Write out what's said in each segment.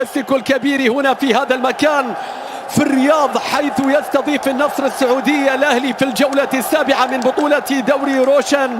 الكلاسيكو الكبير هنا في هذا المكان في الرياض، حيث يستضيف النصر السعودي الأهلي في الجولة السابعة من بطولة دوري روشن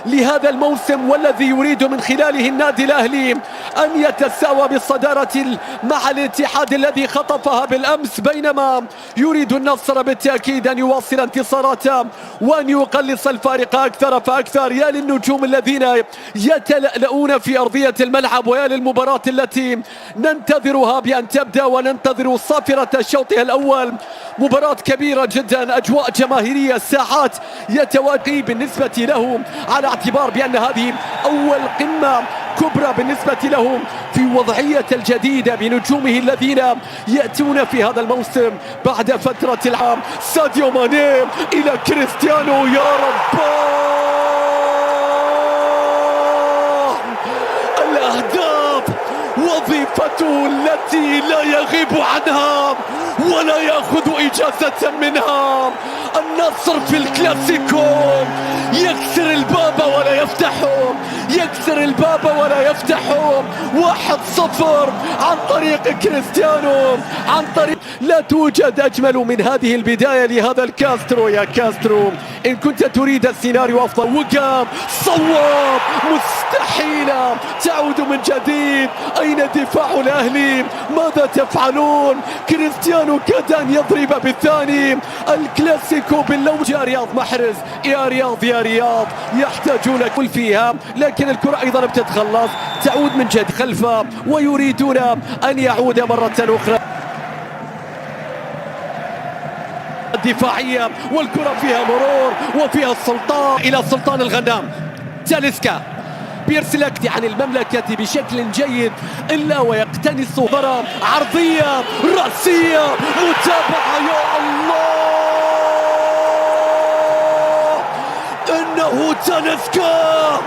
لهذا الموسم، والذي يريد من خلاله النادي الأهلي أن يتساوى بالصدارة مع الاتحاد الذي خطفها بالأمس، بينما يريد النصر بالتأكيد أن يواصل انتصاراته وأن يقلص الفارق أكثر فأكثر. يا للنجوم الذين يتلألؤون في أرضية الملعب، ويا للمباراة التي ننتظرها بأن تبدأ وننتظر صافرة شوطها الأول. مباراة كبيرة جدا، أجواء جماهيرية، ساعات يتواجد بالنسبة له، على اعتبار بأن هذه أول قمة كبرى بالنسبة له في وضعية الجديدة بنجومه الذين يأتون في هذا الموسم بعد فترة العام. ساديو ماني إلى كريستيانو، يا رب الأهداف وظيفته التي لا يغيب عنها ولا يأخذ إجازة منها. النصر في الكلاسيكو يكسر الباب ولا يفتحه، يكسر الباب ولا يفتحه. 1-0 عن طريق كريستيانو، عن طريق لا توجد أجمل من هذه البداية لهذا الكاسترو. يا كاسترو، إن كنت تريد السيناريو أفضل. وقام صواب، مستحيلة تعود من جديد. أين دفاع الأهلي؟ ماذا تفعلون؟ كريستيانو كاد أن يضرب بالثاني. الكلاسيكو باللون. يا رياض محرز، يا رياض يا رياض، يحتاجون كل فيها، لكن الكرة أيضا بتتخلص، تعود من جد خلفه، ويريدون أن يعود مرة أخرى. الدفاعية والكرة فيها مرور وفيها السلطان إلى سلطان الغنام. تاليسكا بيرسلك عن المملكة بشكل جيد، إلا ويقتنص ضرب عرضية رأسية متابعة. يا الله، إنه تاليسكا.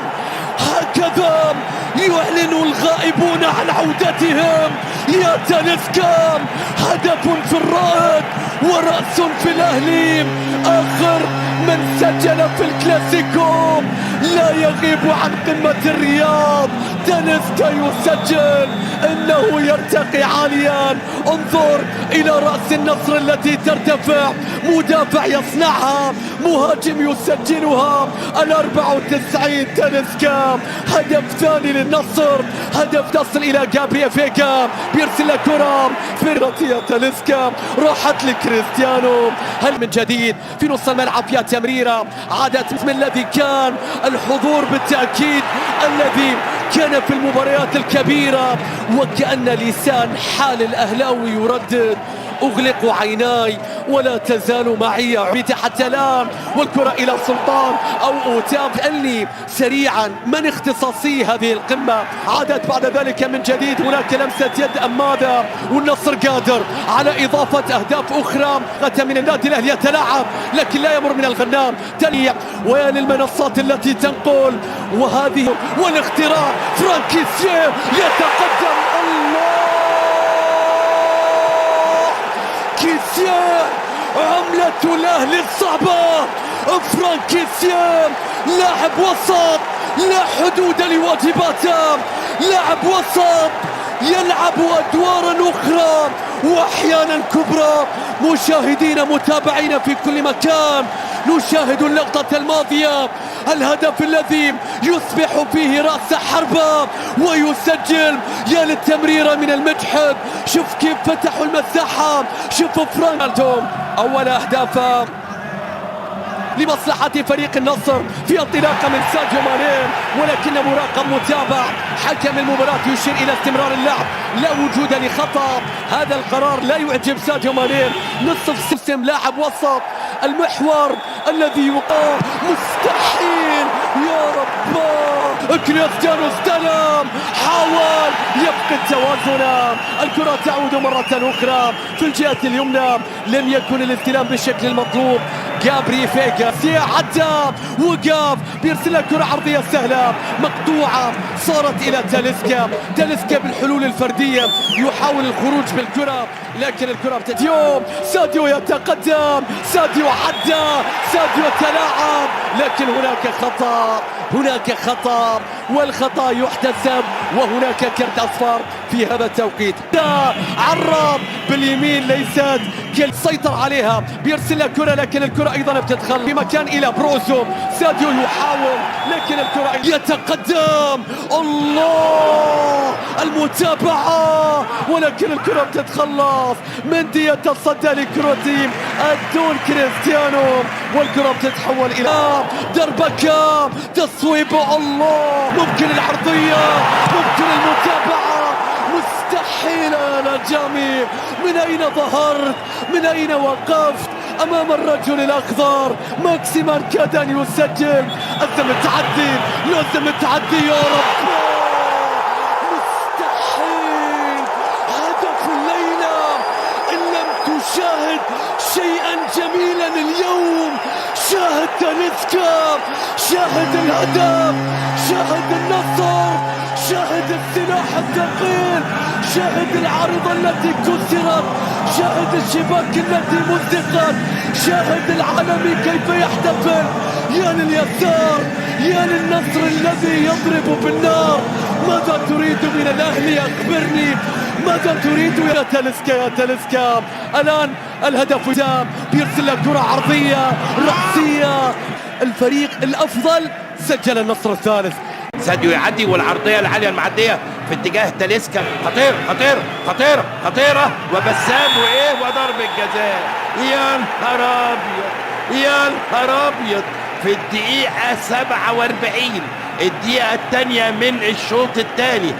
هكذا يعلن الغائبون عن عودتهم. يا تاليسكا، هدف في الرائد ورأس في الأهلي. آخر من سجل في الكلاسيكو لا يغيب عن قمة الرياض. تاليسكا يسجل، إنه يرتقي عاليا. انظر إلى رأس النصر التي ترتفع، مدافع يصنعها، مهاجم يسجلها. 94 تاليسكا، هدف ثاني للنصر، هدف تصل إلى جابرييل فيجا. بيرسل كرة في رأسية تاليسكا، راحت لكريستيانو. هل من جديد في نص الملعب فيها تمريرة عادت من الذي كان الحضور بالتأكيد الذي كان في المباريات الكبيرة، وكأن لسان حال الأهلاوي يردد: أغلق عيناي ولا تزال معي عبيدي حتى الآن. والكرة إلى سلطان أو أوتاف. أني سريعا من اختصاصي هذه القمة. عادت بعد ذلك من جديد، هناك لمسة يد أمادة، والنصر قادر على إضافة أهداف أخرى. من النادي الأهلي يتلاعب لكن لا يمر من الغنام. تليع، ويا للمنصات التي تنقل، وهذه والاختراع. فرانكيسيو يتقدم. الله، كيسيان عملة الأهلي الصعبة. فرانكيسيان لاعب وسط لا حدود لواجباته، لاعب وسط يلعب أدوارا أخرى وأحيانا كبرى. مشاهدين متابعين في كل مكان، نشاهد اللقطة الماضية، الهدف الذي يصبح فيه رأس حربة ويسجل. يا للتمريرة من المجحد، شوف كيف فتحوا المساحة، شوف فرانكو. أول أهداف لمصلحة فريق النصر في انطلاقة من ساديو ماني، ولكن مراقب متابع. حكم المباراة يشير إلى استمرار اللعب، لا وجود لخطأ. هذا القرار لا يعجب ساديو ماني. نصف سيستم، لاعب وسط، المحور الذي يقام. مستحيل، يا رب. كريستيانو استلم، حاول يفقد التوازن. الكرة تعود مرة أخرى في الجهة اليمنى، لم يكن الاستلام بالشكل المطلوب. جابرييل فيجا عدى، وقف، بيرسل الكرة عرضية سهلة مقطوعة، صارت إلى تاليسكا. تاليسكا بالحلول الفردية يحاول الخروج بالكرة، لكن الكرة بتتيوم. ساديو يتقدم، ساديو عدى، ساديو تلاعب، لكن هناك خطأ، هناك خطأ، والخطأ يحتسب وهناك كرت أصفر في هذا التوقيت. عرب باليمين ليست سيطر عليها بيرسل لها كرة، لكن الكرة أيضا بتدخل في مكان إلى بروزو. ساديو يحاول لكن الكرة يتقدم. الله المتابعة، ولكن الكرة بتتخلص. مندي يتصدى لكروتيم دون كريستيانو، والكرة بتتحول إلى دربكة تصويب. الله ممكن العرضية، ممكن المتابعة، مستحيلة يا جامي. من أين ظهرت؟ من أين وقفت أمام الرجل الأخضر؟ ماكسيمان كاد أن يسجل. لازم التعدي، لازم التعدي يا رب. مستحيل. هدف الليلة إن لم تشاهد شيئا جميلا اليوم. شاهد تاليسكا، شاهد الهدف، شاهد النصر، شاهد السلاح الثقيل، شاهد العارضة التي كسرت، شاهد الشباك التي مزقت، شاهد العالمي كيف يحتفل. يا لليسار، يا للنصر الذي يضرب بالنار. ماذا تريد من الأهلي؟ أخبرني ماذا تريد يا تاليسكا؟ يا تاليسكا الآن الهدف قدام، بيرسل لك كرة عرضية رأسية. الفريق الأفضل سجل النصر الثالث. ساديو يعدي والعرضيه العاليه المعديه في اتجاه تاليسكا، خطير خطير خطيره خطيره، وبسام وايه وضرب الجزاء. يا نهار ابيض، يا نهار ابيض. في الدقيقه 47 الدقيقه الثانيه من الشوط الثاني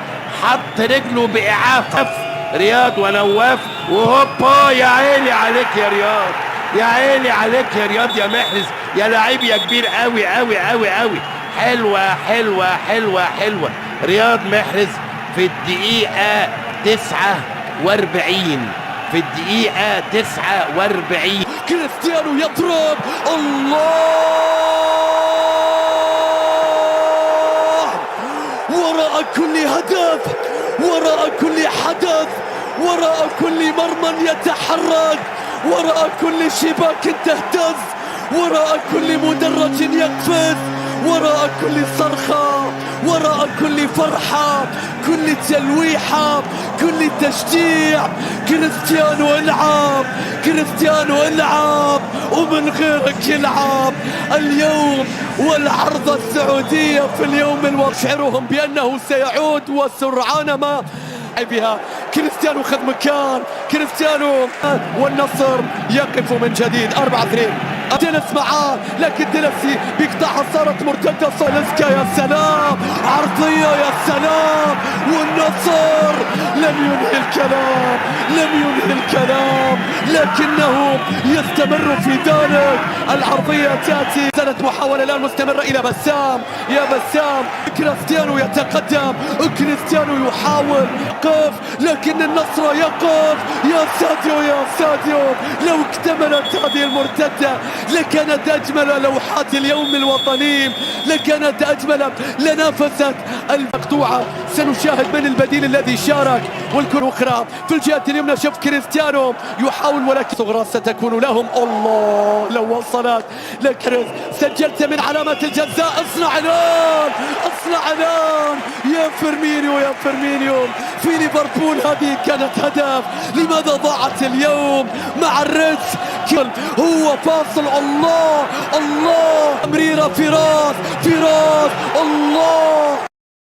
حط رجله باعاقه رياض ونواف، وهوبا يا عيني عليك يا رياض، يا عيني عليك يا رياض يا محرز، يا لعيب يا كبير قوي قوي قوي قوي. حلوة حلوة حلوة حلوة. رياض محرز في الدقيقة 49، في الدقيقة 49 كريستيانو يضرب. الله، وراء كل هدف، وراء كل حدث، وراء كل مرمى يتحرك، وراء كل شباك تهتز، وراء كل مدرج يقفز، وراء كل صرخة، وراء كل فرحة، كل تلويحة، كل تشجيع. كريستيانو العب، كريستيانو العب، ومن غيرك يلعب اليوم. والعرضة السعودية في اليوم شعرهم بأنه سيعود وسرعان ما بها. كريستيانو خذ مكان، كريستيانو والنصر يقف من جديد. 4-2. دينيس معاه، لكن دينيس بيقطعها، صارت مرتدة. تاليسكا يا سلام، عرضية يا سلام، والنصر لم ينهي الكلام، لم ينهي الكلام، لكنه يستمر في ذلك. العرضية تأتي، سنة محاولة الآن مستمرة إلى بسام. يا بسام، كريستيانو يتقدم، كريستيانو يحاول يقف، لكن النصر يقف. يا ساديو، يا ساديو، لو اكتملت هذه المرتدة لكانت أجمل لوحات اليوم الوطني، لكانت أجمل لنافست المقطوعة. سنشاهد من البديل الذي شارك، والكرة أخرى في الجهة اليمنى. شوف كريستيانو يحاول، ولكن صغرى ستكون لهم. الله لو وصلت لكريس، سجلت من علامة الجزاء. اصنع الآن، اصنع الآن يا فيرمينيو، يا فيرمينيو. في ليفربول هذه كانت هدف، لماذا ضاعت اليوم مع الريدز؟ هو فاصل. الله الله، تمريرة فراس، فراس. الله.